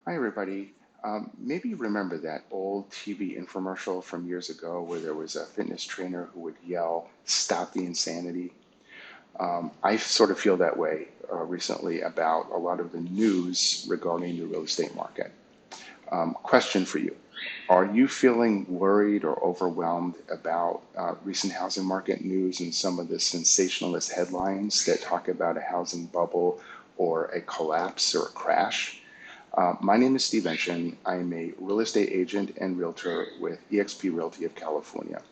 Hi, everybody. Maybe you remember that old TV infomercial from years ago where there was a fitness trainer who would yell, "Stop the insanity." I sort of feel that way recently about a lot of the news regarding the real estate market. Question for you. Are you feeling worried or overwhelmed about recent housing market news and some of the sensationalist headlines that talk about a housing bubble or a collapse or a crash? My name is Steve Enchin. I'm a real estate agent and realtor with eXp Realty of California.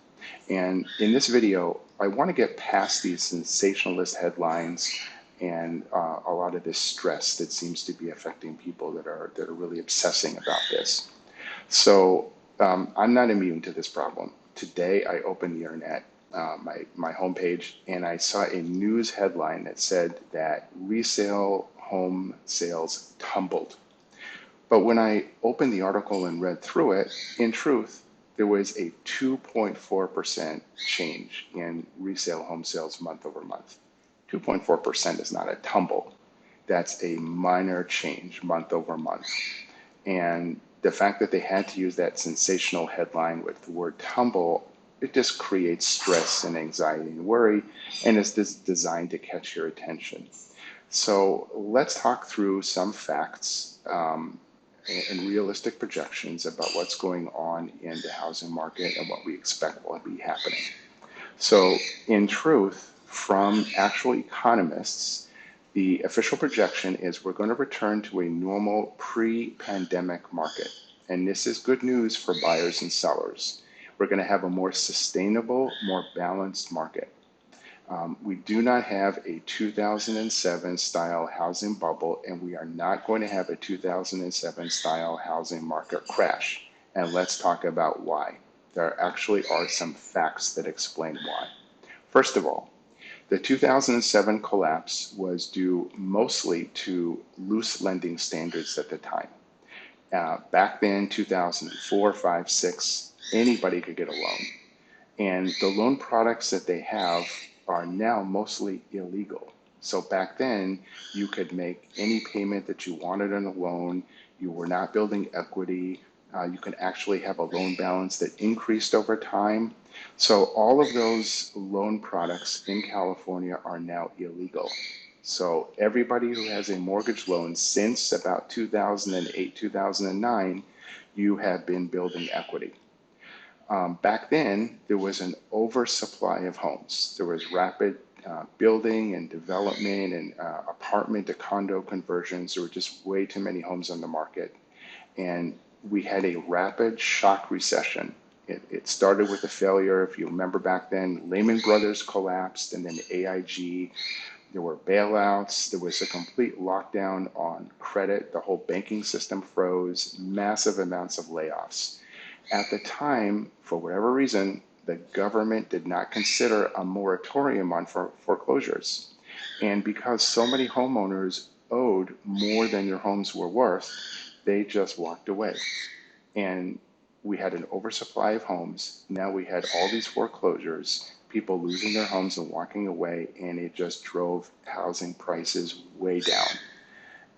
And in this video, I want to get past these sensationalist headlines and a lot of this stress that seems to be affecting people that are really obsessing about this. So I'm not immune to this problem. Today, I opened the internet, my homepage, and I saw a news headline that said that resale home sales tumbled. But when I opened the article and read through it, in truth, there was a 2.4% change in resale home sales month over month. 2.4% is not a tumble. That's a minor change month over month. And the fact that they had to use that sensational headline with the word tumble, it just creates stress and anxiety and worry, and it's designed to catch your attention. So let's talk through some facts and realistic projections about what's going on in the housing market and what we expect will be happening. So, in truth, from actual economists, the official projection is we're going to return to a normal pre-pandemic market. And this is good news for buyers and sellers. We're going to have a more sustainable, more balanced market. We do not have a 2007 style housing bubble, and we are not going to have a 2007 style housing market crash. And let's talk about why. There actually are some facts that explain why. First of all, the 2007 collapse was due mostly to loose lending standards at the time. Back then, 2004, 5, 6, anybody could get a loan. And the loan products that they have are now mostly illegal. So back then, you could make any payment that you wanted on a loan. You were not building equity. You can actually have a loan balance that increased over time. So all of those loan products in California are now illegal. So everybody who has a mortgage loan since about 2008, 2009, you have been building equity. Back then, there was an oversupply of homes. There was rapid building and development and apartment to condo conversions. There were just way too many homes on the market. And we had a rapid shock recession. It started with a failure. If you remember back then, Lehman Brothers collapsed, and then AIG. There were bailouts. There was a complete lockdown on credit. The whole banking system froze, massive amounts of layoffs. At the time, for whatever reason, the government did not consider a moratorium on foreclosures. And because so many homeowners owed more than their homes were worth, they just walked away. And we had an oversupply of homes. Now we had all these foreclosures, people losing their homes and walking away, and it just drove housing prices way down.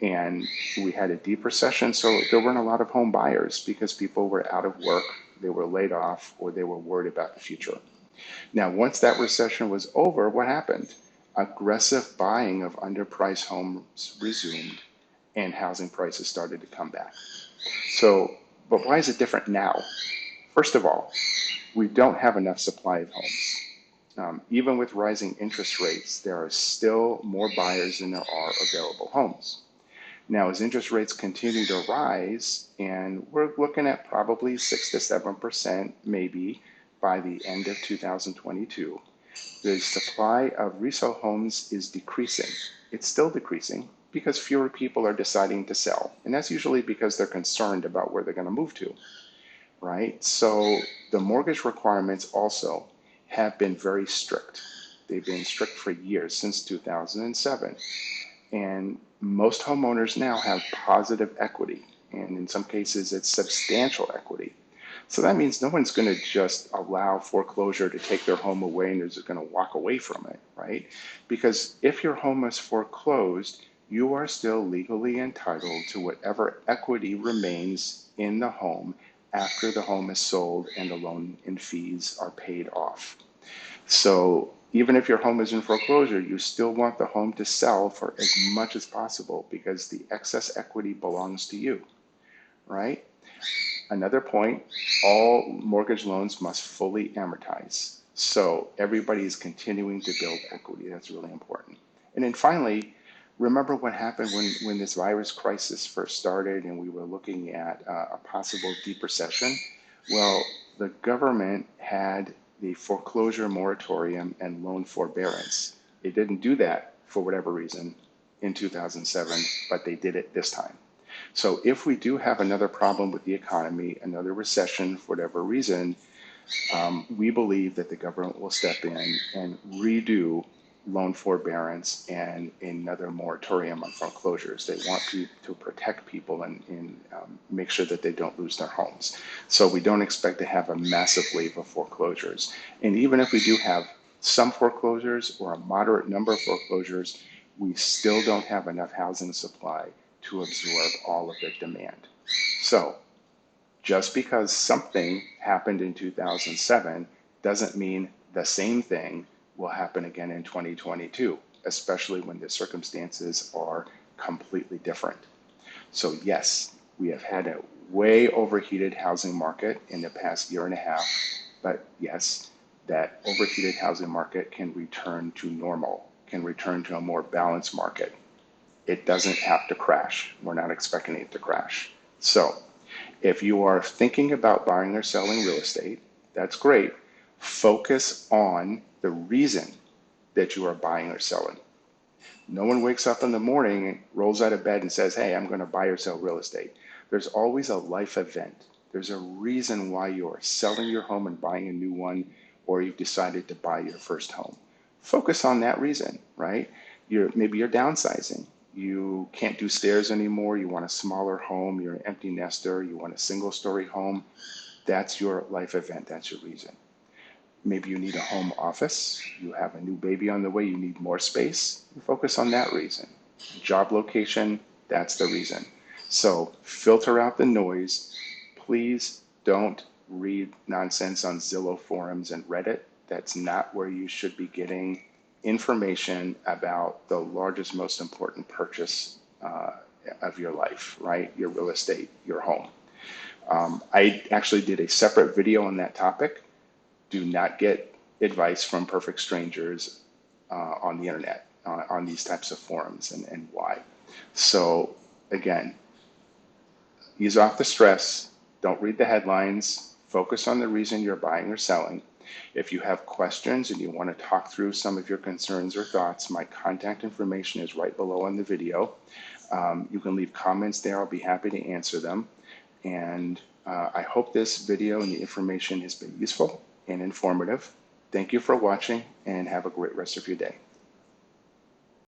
And we had a deep recession, so there weren't a lot of home buyers because people were out of work, they were laid off, or they were worried about the future. Now, once that recession was over, what happened? Aggressive buying of underpriced homes resumed, and housing prices started to come back. So, but why is it different now? First of all, we don't have enough supply of homes. Even with rising interest rates, there are still more buyers than there are available homes. Now, as interest rates continue to rise, and we're looking at probably 6 to 7% maybe by the end of 2022, the supply of resale homes is decreasing. It's still decreasing because fewer people are deciding to sell. And that's usually because they're concerned about where they're going to move to, right? So the mortgage requirements also have been very strict. They've been strict for years, since 2007. And most homeowners now have positive equity, and in some cases, it's substantial equity. So that means no one's going to just allow foreclosure to take their home away and they're just going to walk away from it, right? Because if your home is foreclosed, you are still legally entitled to whatever equity remains in the home after the home is sold and the loan and fees are paid off. So even if your home is in foreclosure, you still want the home to sell for as much as possible because the excess equity belongs to you, right? Another point, all mortgage loans must fully amortize. So everybody is continuing to build equity. That's really important. And then finally, remember what happened when this virus crisis first started and we were looking at a possible deep recession? Well, the government had the foreclosure moratorium and loan forbearance. It didn't do that for whatever reason in 2007, but they did it this time. So if we do have another problem with the economy, another recession for whatever reason, we believe that the government will step in and redo loan forbearance and another moratorium on foreclosures. They want to protect people and make sure that they don't lose their homes. So we don't expect to have a massive wave of foreclosures. And even if we do have some foreclosures or a moderate number of foreclosures, we still don't have enough housing supply to absorb all of the demand. So just because something happened in 2007 doesn't mean the same thing will happen again in 2022, especially when the circumstances are completely different. So yes, we have had a way overheated housing market in the past year and a half, but yes, that overheated housing market can return to normal, can return to a more balanced market. It doesn't have to crash. We're not expecting it to crash. So if you are thinking about buying or selling real estate, that's great. Focus on the reason that you are buying or selling. No one wakes up in the morning and rolls out of bed and says, hey, I'm going to buy or sell real estate. There's always a life event. There's a reason why you are selling your home and buying a new one, or you've decided to buy your first home. Focus on that reason, right? Maybe you're downsizing. You can't do stairs anymore. You want a smaller home. You're an empty nester. You want a single story home. That's your life event. That's your reason. Maybe you need a home office. You have a new baby on the way. You need more space. You focus on that reason. Job location, that's the reason. So filter out the noise. Please don't read nonsense on Zillow forums and Reddit. That's not where you should be getting information about the largest, most important purchase of your life, right? Your real estate, your home. I actually did a separate video on that topic. Do not get advice from perfect strangers on the internet, on these types of forums, and why. So again, ease off the stress. Don't read the headlines. Focus on the reason you're buying or selling. If you have questions and you want to talk through some of your concerns or thoughts, my contact information is right below in the video. You can leave comments there. I'll be happy to answer them. And I hope this video and the information has been useful and informative. Thank you for watching and have a great rest of your day.